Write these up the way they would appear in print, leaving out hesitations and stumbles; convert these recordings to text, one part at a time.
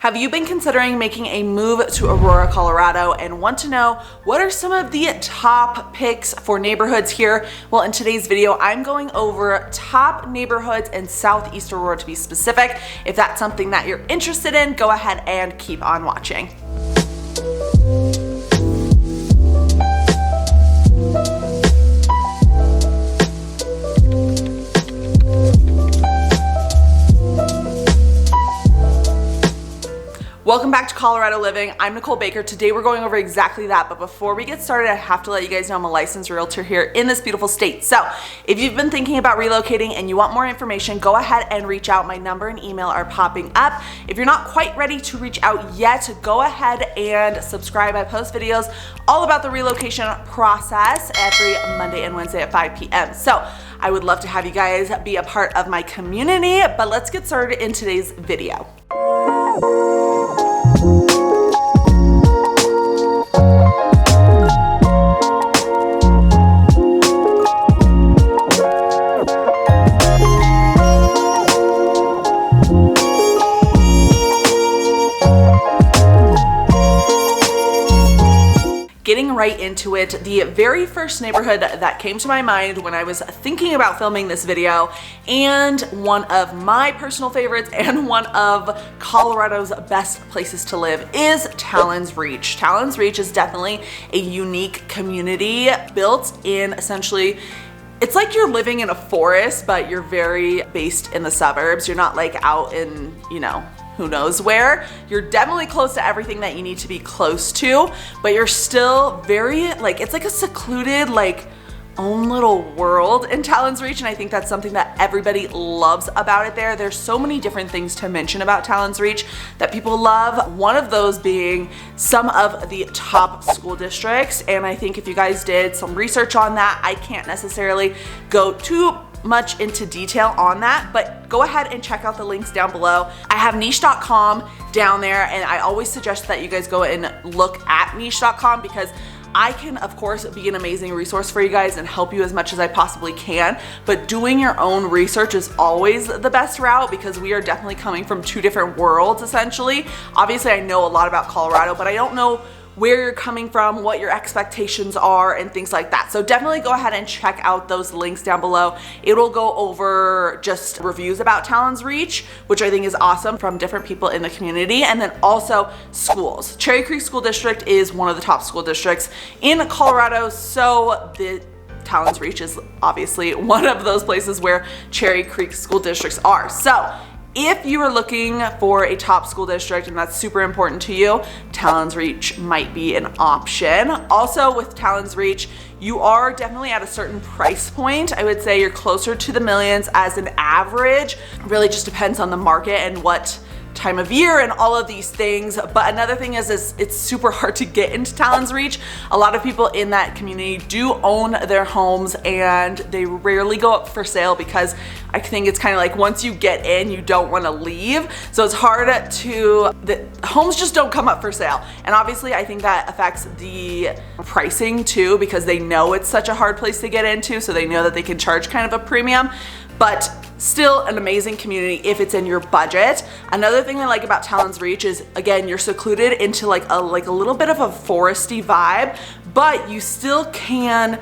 Have you been considering making a move to Aurora, Colorado and want to know what are some of the top picks for neighborhoods here? Well, in today's video, I'm going over top neighborhoods in Southeast Aurora to be specific. If that's something that you're interested in, go ahead and keep on watching. Welcome back to Colorado Living. I'm Nicole Baker. Today we're going over exactly that, but before we get started, I have to let you guys know I'm a licensed realtor here in this beautiful state. So if you've been thinking about relocating and you want more information, go ahead and reach out. My number and email are popping up. If you're not quite ready to reach out yet, go ahead and subscribe. I post videos all about the relocation process every Monday and Wednesday at 5 p.m. So I would love to have you guys be a part of my community, but let's get started in today's video. Getting right into it, the very first neighborhood that came to my mind when I was thinking about filming this video, and one of my personal favorites and one of Colorado's best places to live, is Talon's Reach. Talon's Reach is definitely a unique community built in essentially, it's like you're living in a forest, but you're very based in the suburbs. You're not like out in, who knows where. You're definitely close to everything that you need to be close to, but you're still very, it's like a secluded, own little world in Talon's Reach, and I think that's something that everybody loves about it there. There's so many different things to mention about Talon's Reach that people love. One of those being some of the top school districts, and I think if you guys did some research on that, I can't necessarily go too much into detail on that, but go ahead and check out the links down below. I have niche.com down there, and I always suggest that you guys go and look at niche.com because I can, of course, be an amazing resource for you guys and help you as much as I possibly can, but doing your own research is always the best route because we are definitely coming from two different worlds, essentially. Obviously, I know a lot about Colorado, but I don't know where you're coming from, what your expectations are, and things like that. So definitely go ahead and check out those links down below. It'll go over just reviews about Talon's Reach, which I think is awesome from different people in the community, and then also schools. Cherry Creek School District is one of the top school districts in Colorado, so the Talon's Reach is obviously one of those places where Cherry Creek school districts are. So if you are looking for a top school district and that's super important to you, Talon's Reach might be an option. Also with Talon's Reach, you are definitely at a certain price point. I would say you're closer to the millions as an average. It really just depends on the market and what time of year and all of these things. But another thing is it's super hard to get into Talon's Reach. A lot of people in that community do own their homes and they rarely go up for sale because I think it's kind of like once you get in, you don't want to leave. So it's hard the homes just don't come up for sale. And obviously I think that affects the pricing too because they know it's such a hard place to get into. So they know that they can charge kind of a premium, but still an amazing community if it's in your budget. Another thing I like about Talon's Reach is, again, you're secluded into like a little bit of a foresty vibe, but you still can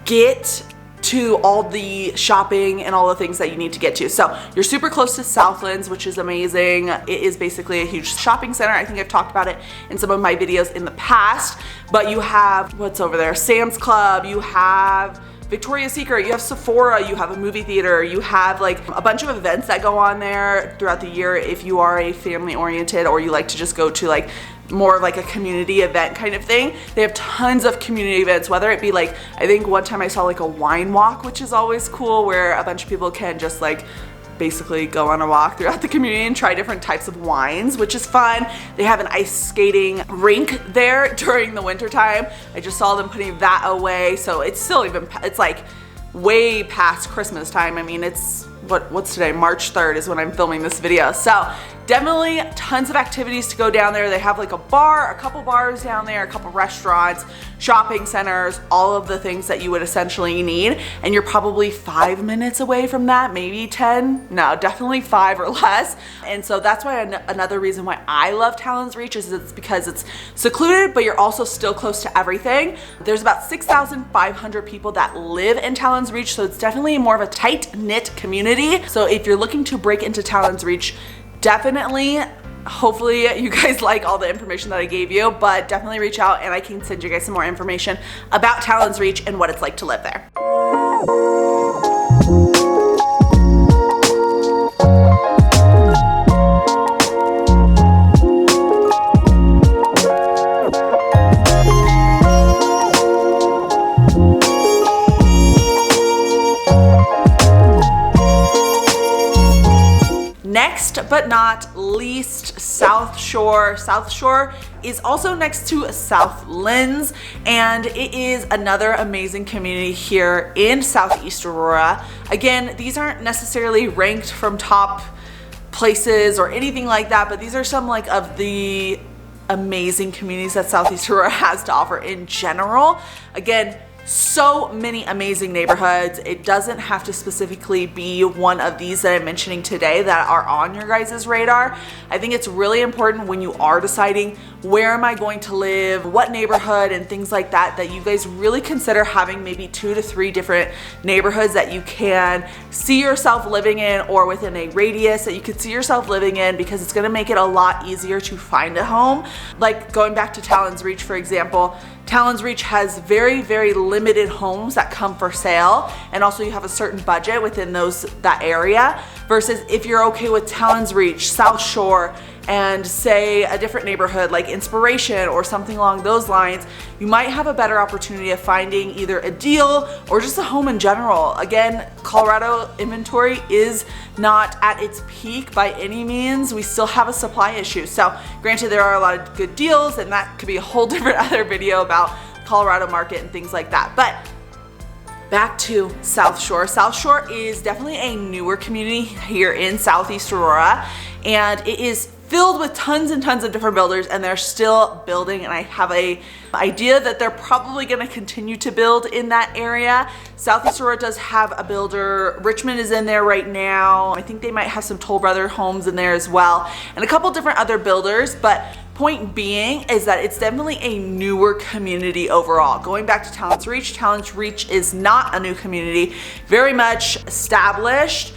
get to all the shopping and all the things that you need to get to. So you're super close to Southlands, which is amazing. It is basically a huge shopping center. I think I've talked about it in some of my videos in the past, but you have, what's over there? Sam's Club, you have Victoria's Secret, you have Sephora, you have a movie theater, you have a bunch of events that go on there throughout the year if you are a family oriented or you like to just go to more of a community event kind of thing. They have tons of community events, whether it be I think one time I saw a wine walk, which is always cool, where a bunch of people can just basically go on a walk throughout the community and try different types of wines, which is fun. They have an ice skating rink there during the winter time. I just saw them putting that away, so it's still it's way past Christmas time. I mean, it's what's today? March 3rd is when I'm filming this video. So definitely tons of activities to go down there. They have like a bar, a couple bars down there, a couple restaurants, shopping centers, all of the things that you would essentially need. And you're probably 5 minutes away from that, maybe 10. No, definitely 5 or less. And so that's why another reason why I love Talon's Reach is it's because it's secluded, but you're also still close to everything. There's about 6,500 people that live in Talon's Reach, so it's definitely more of a tight-knit community. So if you're looking to break into Talon's Reach, definitely, hopefully you guys like all the information that I gave you, but definitely reach out and I can send you guys some more information about Talon's Reach and what it's like to live there. Next but not least, South Shore. South Shore is also next to Taylns, and it is another amazing community here in Southeast Aurora. Again, these aren't necessarily ranked from top places or anything like that, but these are some like of the amazing communities that Southeast Aurora has to offer in general. Again, so many amazing neighborhoods. It doesn't have to specifically be one of these that I'm mentioning today that are on your guys' radar. I think it's really important when you are deciding where am I going to live, what neighborhood and things like that, that you guys really consider having maybe 2 to 3 different neighborhoods that you can see yourself living in, or within a radius that you could see yourself living in, because it's going to make it a lot easier to find a home. Like going back to Talon's Reach, for example, Talon's Reach has very, very limited homes that come for sale, and also you have a certain budget within that area, versus if you're okay with Talon's Reach, South Shore, and say a different neighborhood like Inspiration or something along those lines, you might have a better opportunity of finding either a deal or just a home in general. Again, Colorado inventory is not at its peak by any means. We still have a supply issue. So granted, there are a lot of good deals, and that could be a whole different other video about Colorado market and things like that. But back to South Shore. South Shore is definitely a newer community here in Southeast Aurora, and it is filled with tons and tons of different builders, and they're still building, and I have a idea that they're probably going to continue to build in that area. Southeast Aurora does have a builder. Richmond is in there right now. I think they might have some Toll Brother homes in there as well, and a couple different other builders. But point being is that it's definitely a newer community overall. Going back to Talon's Reach is not a new community, very much established.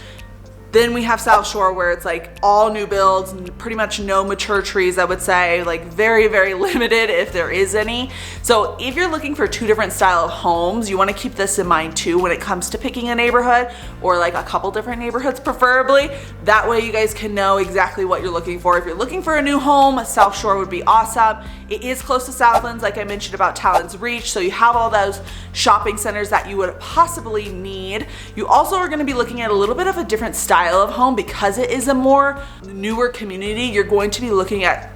Then we have South Shore, where it's like all new builds, pretty much no mature trees, I would say, like very, very limited if there is any. So if you're looking for 2 different style of homes, you want to keep this in mind too when it comes to picking a neighborhood, or like a couple different neighborhoods preferably. That way you guys can know exactly what you're looking for. If you're looking for a new home, South Shore would be awesome. It is close to Taylns, like I mentioned about Talon's Reach, so you have all those shopping centers that you would possibly need. You also are going to be looking at a little bit of a different style of home because it is a more newer community. You're going to be looking at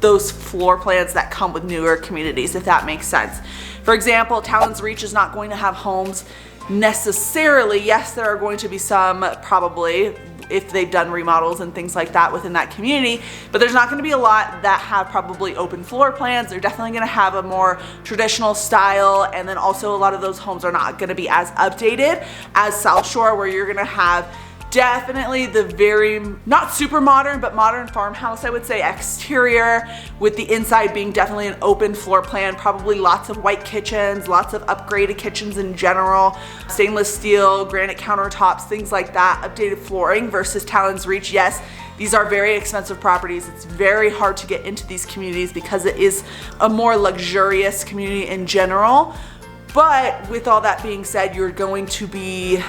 those floor plans that come with newer communities, if that makes sense. For example, Talon's Reach is not going to have homes necessarily. Yes, there are going to be some, probably, if they've done remodels and things like that within that community, but there's not going to be a lot that have probably open floor plans. They're definitely going to have a more traditional style, and then also a lot of those homes are not going to be as updated as South Shore, where you're going to have definitely the very, not super modern, but modern farmhouse, I would say, exterior, with the inside being definitely an open floor plan, probably lots of white kitchens, lots of upgraded kitchens in general, stainless steel, granite countertops, things like that, updated flooring, versus Talon's Reach. Yes, these are very expensive properties. It's very hard to get into these communities because it is a more luxurious community in general. But with all that being said, you're going to be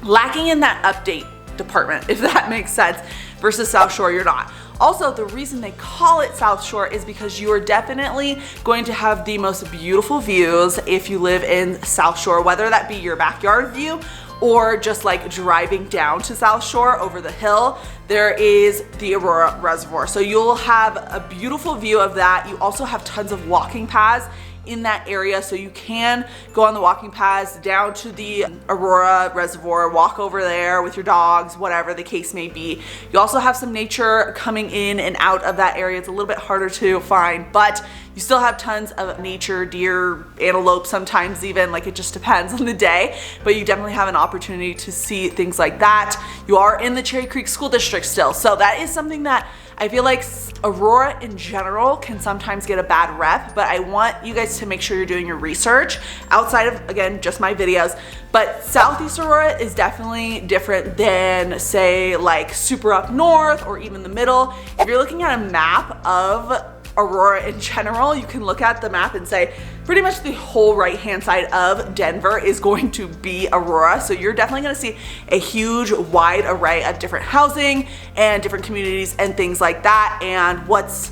lacking in that update department, if that makes sense, versus South Shore, you're not. Also, the reason they call it South Shore is because you are definitely going to have the most beautiful views if you live in South Shore, whether that be your backyard view or just like driving down to South Shore over the hill. There is the Aurora Reservoir, so you'll have a beautiful view of that. You also have tons of walking paths in that area, so you can go on the walking paths down to the Aurora Reservoir, walk over there with your dogs, whatever the case may be. You also have some nature coming in and out of that area. It's a little bit harder to find, but you still have tons of nature, deer, antelope, sometimes even, like it just depends on the day, but you definitely have an opportunity to see things like that. You are in the Cherry Creek School District still, so that is something that I feel like Aurora in general can sometimes get a bad rep, but I want you guys to make sure you're doing your research outside of, again, just my videos. But Southeast Aurora is definitely different than, say, like super up north or even the middle. If you're looking at a map of Aurora in general, you can look at the map and say pretty much the whole right hand side of Denver is going to be Aurora. So you're definitely going to see a huge wide array of different housing and different communities and things like that. And what's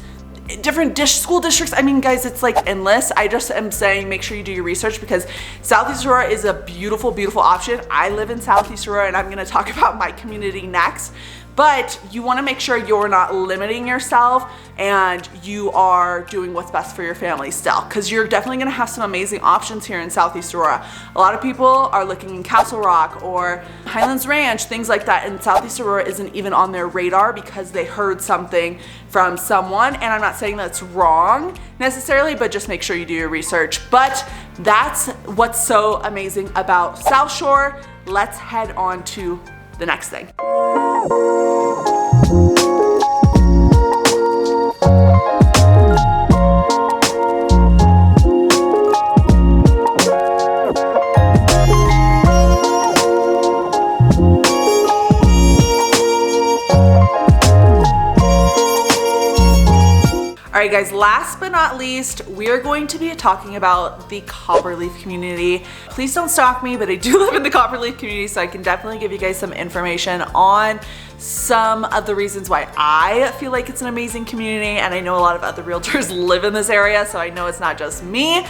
different school districts, I mean, guys, it's like endless. I just am saying make sure you do your research, because Southeast Aurora is a beautiful, beautiful option. I live in Southeast Aurora and I'm going to talk about my community next. But you want to make sure you're not limiting yourself and you are doing what's best for your family still, because you're definitely going to have some amazing options here in Southeast Aurora. A lot of people are looking in Castle Rock or Highlands Ranch, things like that, and Southeast Aurora isn't even on their radar because they heard something from someone. And I'm not saying that's wrong necessarily, but just make sure you do your research. But that's what's so amazing about South Shore. Let's head on to the next thing. Alright guys, last but not least, we're going to be talking about the Copperleaf community. Please don't stalk me, but I do live in the Copperleaf community, so I can definitely give you guys some information on some of the reasons why I feel like it's an amazing community. And I know a lot of other realtors live in this area, so I know it's not just me.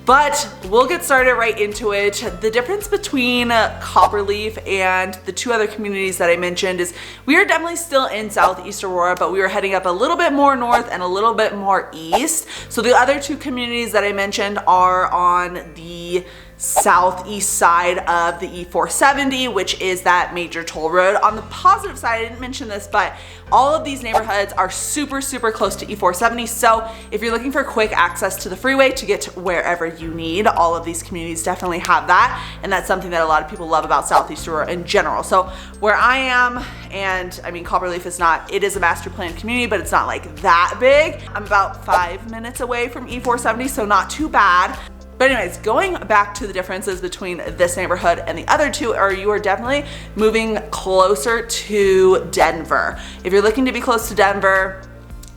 But we'll get started right into it. The difference between Copperleaf and the two other communities that I mentioned is we are definitely still in Southeast Aurora, but we are heading up a little bit more north and a little bit more east. So the other two communities that I mentioned are on the southeast side of the E470, which is that major toll road. On the positive side, I didn't mention this, but all of these neighborhoods are super, super close to E470. So if you're looking for quick access to the freeway to get to wherever you need, all of these communities definitely have that. And that's something that a lot of people love about Southeast Aurora in general. So where I am, and I mean, Copperleaf is not, it is a master plan community, but it's not like that big. I'm about 5 minutes away from E470, so not too bad. But anyways, going back to the differences between this neighborhood and the other two, are you are definitely moving closer to Denver. If you're looking to be close to Denver,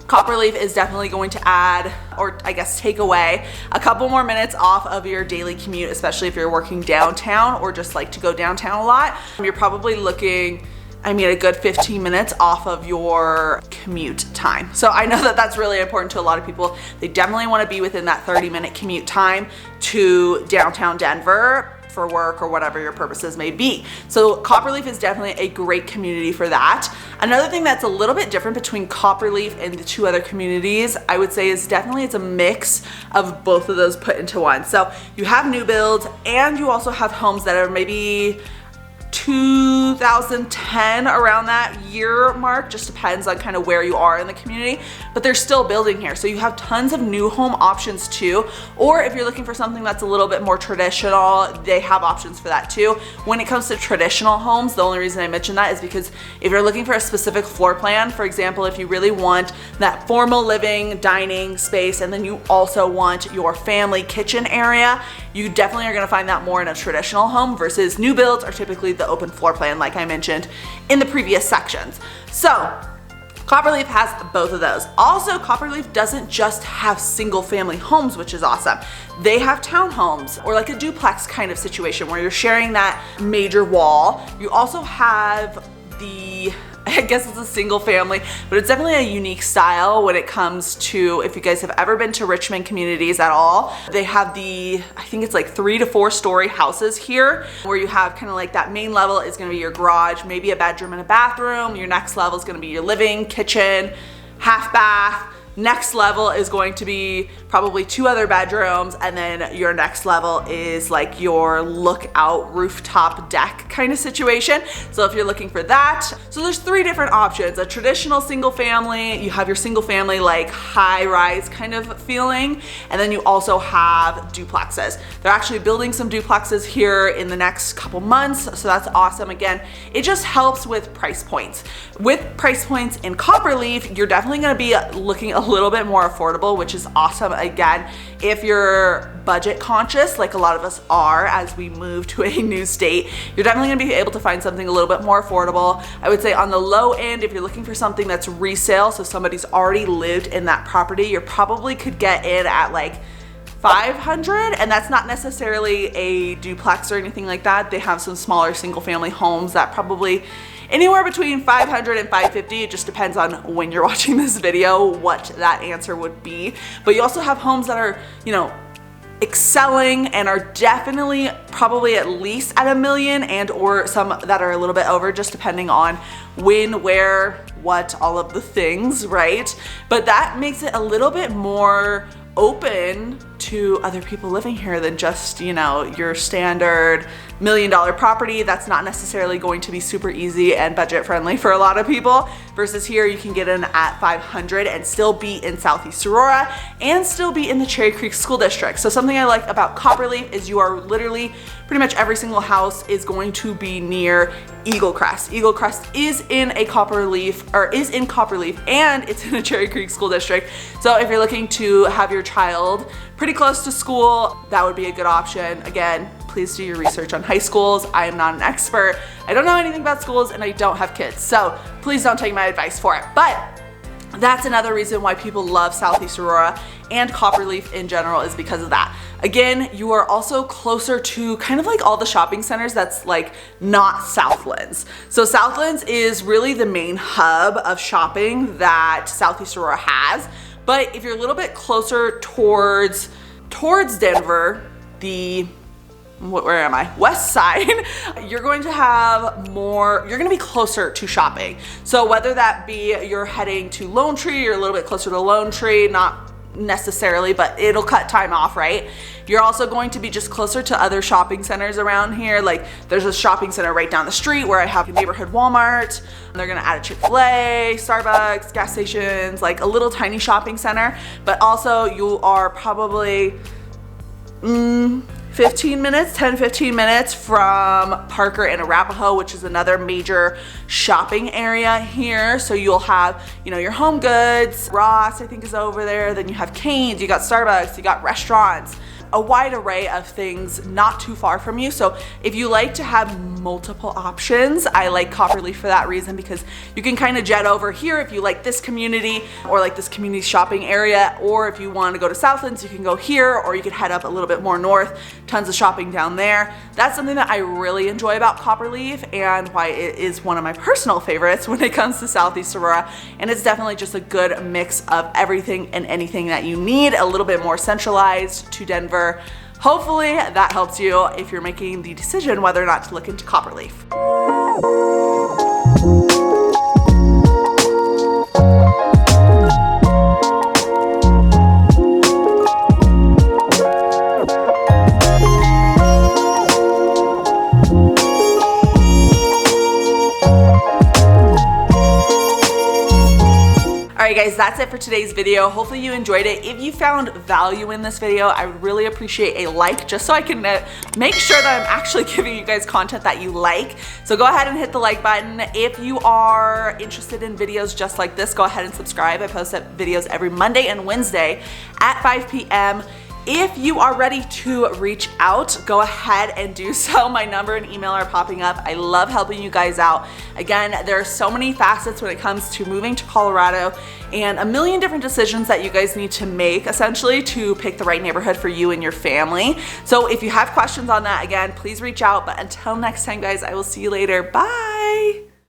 Copperleaf is definitely going to add, or I guess take away, a couple more minutes off of your daily commute, especially if you're working downtown or just like to go downtown a lot. You're probably looking, I mean, a good 15 minutes off of your commute time. So I know that that's really important to a lot of people. They definitely want to be within that 30-minute commute time to downtown Denver for work or whatever your purposes may be. So Copperleaf is definitely a great community for that. Another thing that's a little bit different between Copperleaf and the two other communities, I would say, is definitely it's a mix of both of those put into one. So you have new builds and you also have homes that are maybe 2010, around that year mark, just depends on kind of where you are in the community, but they're still building here. So you have tons of new home options too, or if you're looking for something that's a little bit more traditional, they have options for that too. When it comes to traditional homes, the only reason I mention that is because if you're looking for a specific floor plan, for example, if you really want that formal living, dining space, and then you also want your family kitchen area, you definitely are gonna find that more in a traditional home versus new builds are typically the open floor plan like I mentioned in the previous sections. So Copperleaf has both of those. Also, Copperleaf doesn't just have single family homes, which is awesome. They have townhomes or like a duplex kind of situation where you're sharing that major wall. You also have the, I guess it's a single family, but it's definitely a unique style when it comes to, if you guys have ever been to Richmond communities at all, they have the, I think it's like 3 to 4 story houses here where you have kind of like that main level is going to be your garage, maybe a bedroom and a bathroom. Your next level is going to be your living, kitchen, half bath, Next level is going to be probably 2 other bedrooms, and then your next level is like your lookout rooftop deck kind of situation. So if you're looking for that, so there's 3 different options. A traditional single family, you have your single family like high rise kind of feeling, and then you also have duplexes. They're actually building some duplexes here in the next couple months, so that's awesome. Again, it just helps with price points. With price points in Copperleaf, you're definitely going to be looking a little bit more affordable, which is awesome. Again, if you're budget conscious, like a lot of us are as we move to a new state, you're definitely going to be able to find something a little bit more affordable. I would say on the low end, if you're looking for something that's resale, so somebody's already lived in that property, you probably could get in at like 500, and that's not necessarily a duplex or anything like that. They have some smaller single family homes that probably anywhere between 500 and 550. It just depends on when you're watching this video what that answer would be. But you also have homes that are, you know, excelling and are definitely probably at least at $1 million, and or some that are a little bit over, just depending on when, where, what, all of the things, right? But that makes it a little bit more open to other people living here than just, you know, your standard $1 million property. That's not necessarily going to be super easy and budget friendly for a lot of people, versus here you can get in at 500 and still be in Southeast Aurora and still be in the Cherry Creek School District. So something I like about Copperleaf is you are literally pretty much every single house is going to be near Eagle Crest. Eagle Crest is in a Copperleaf, or is in Copperleaf, and it's in a Cherry Creek School District. So if you're looking to have your child pretty close to school, that would be a good option. Again, please do your research on high schools. I am not an expert. I don't know anything about schools, and I don't have kids, so please don't take my advice for it. But that's another reason why people love Southeast Aurora and Copperleaf in general, is because of that. Again, you are also closer to kind of like all the shopping centers that's like not Southlands. So Southlands is really the main hub of shopping that Southeast Aurora has. But if you're a little bit closer towards Denver, where am I? West side, you're going to have more, you're going to be closer to shopping. So whether that be you're heading to Lone Tree, you're a little bit closer to Lone Tree, not necessarily, but it'll cut time off, right? You're also going to be just closer to other shopping centers around here. Like there's a shopping center right down the street where I have a neighborhood Walmart. They're gonna add a Chick-fil-A, Starbucks, gas stations, like a little tiny shopping center. But also you are probably 10-15 minutes from Parker and Arapahoe, which is another major shopping area here. So you'll have, you know, your Home Goods, Ross I think is over there, then you have Cane's, you got Starbucks, you got restaurants, a wide array of things not too far from you. So if you like to have multiple options, I like Copperleaf for that reason, because you can kind of jet over here if you like this community or like this community shopping area, or if you want to go to Southlands, you can go here, or you could head up a little bit more north, tons of shopping down there. That's something that I really enjoy about Copperleaf, and why it is one of my personal favorites when it comes to Southeast Aurora. And it's definitely just a good mix of everything and anything that you need, a little bit more centralized to Denver. Hopefully that helps you if you're making the decision whether or not to look into Copperleaf. Alright guys, that's it for today's video. Hopefully you enjoyed it. If you found value in this video, I would really appreciate a like, just so I can make sure that I'm actually giving you guys content that you like. So go ahead and hit the like button. If you are interested in videos just like this, go ahead and subscribe. I post videos every Monday and Wednesday at 5 p.m. If you are ready to reach out, go ahead and do so. My number and email are popping up. I love helping you guys out. Again, there are so many facets when it comes to moving to Colorado, and a million different decisions that you guys need to make essentially to pick the right neighborhood for you and your family. So if you have questions on that, again, please reach out. But until next time guys, I will see you later. Bye.